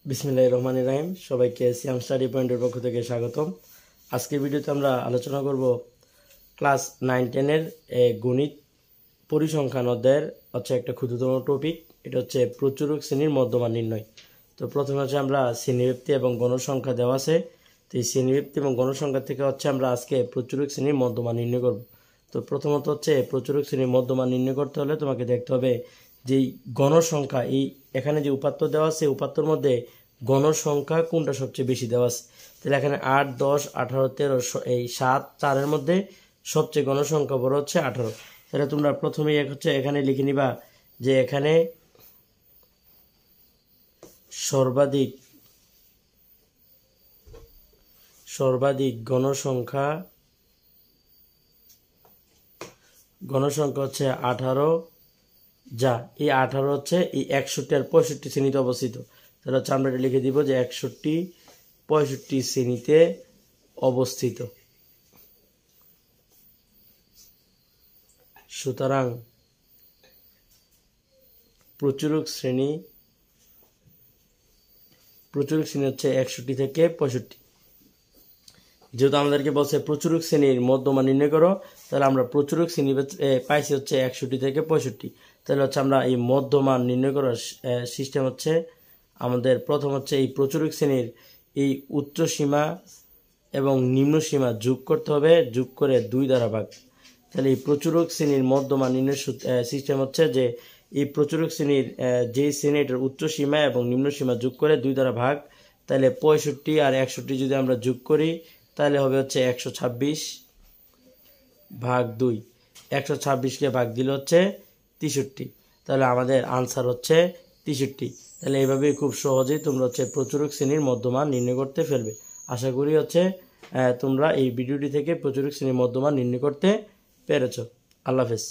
বিসমিল্লাহির রহমানির রহিম। সবাইকে সিয়াম স্টাডি পয়েন্টের পক্ষ থেকে স্বাগতম। আজকের ভিডিওতে আমরা আলোচনা করব ক্লাস 9-10-এর গণিত পরিসংখ্যান অধ্যায়ের একটা ক্ষুদ্রতম টপিক। এটা হচ্ছে প্রচুরক শ্রেণীর মধ্যমান নির্ণয়। তো প্রথমে আমরা শ্রেণীব্যক্তি এবং গণসংখ্যা দেওয়া আছে। তো এই শ্রেণীব্যক্তি এবং গণসংখ্যা থেকে আমরা আজকে প্রচুরক শ্রেণীর মধ্যমান নির্ণয় করব। তো প্রথমত প্রচুরক শ্রেণীর মধ্যমান নির্ণয় করতে হলে তোমাকে দেখতে হবে যে গণসংখ্যা এখানে যে উপাত্ত দেওয়া আছে উপাত্তর মধ্যে গণসংখ্যা কোনটা সবচেয়ে বেশি দেওয়া আছে। তাহলে এখানে 8, 10, 18, 13 এই 7, 4-এর মধ্যে সবচেয়ে গণসংখ্যা বড় হচ্ছে 18। তাহলে তোমরা প্রথমেই এখানে লিখে নিবা যে এখানে সর্বাধিক গণসংখ্যা হচ্ছে 18, যা এই 18 হচ্ছে এই 61 আর 65 শ্রেণীতে অবস্থিত। তাহলে আমরা এটা লিখে দিব যে 61, 65 শ্রেণীতে অবস্থিত। সুতরাং প্রচুরক শ্রেণী হচ্ছে 61 থেকে 65। যেহেতু আমাদেরকে বলছে প্রচুরক শ্রেণীর মধ্যমান নির্ণয় করো, তাহলে আমরা প্রচুরক শ্রেণী পাইছি হচ্ছে 61 থেকে 65। তাহলে আমরা এই মধ্যমান নির্ণয় করার সিস্টেম আমাদের প্রথম এই প্রচুরক শ্রেণীর এই উচ্চ সীমা এবং নিম্ন সীমা যোগ করতে হবে, যোগ করে 2 দ্বারা ভাগ। তাহলে এই প্রচুরক শ্রেণীর মধ্যমান নির্ণয় সিস্টেম যে এই প্রচুরক শ্রেণীর যে শ্রেণীটার উচ্চ সীমা এবং নিম্ন সীমা যোগ করে 2 দ্বারা ভাগ। তাহলে 65 আর 61 যদি আমরা যোগ করি তাহলে হবে 126 ভাগ 2। 126কে ভাগ দিলে 63। তাহলে আমাদের আনসার 63। তাহলে এইভাবেই খুব সহজেই তোমরা প্রচুরক শ্রেণীর মধ্যমান নির্ণয় করতে ফেলবে। আশা করি তোমরা এই ভিডিওটি থেকে প্রচুরক শ্রেণীর মধ্যমান নির্ণয় করতে পেরেছো। আল্লাহ হাফেজ।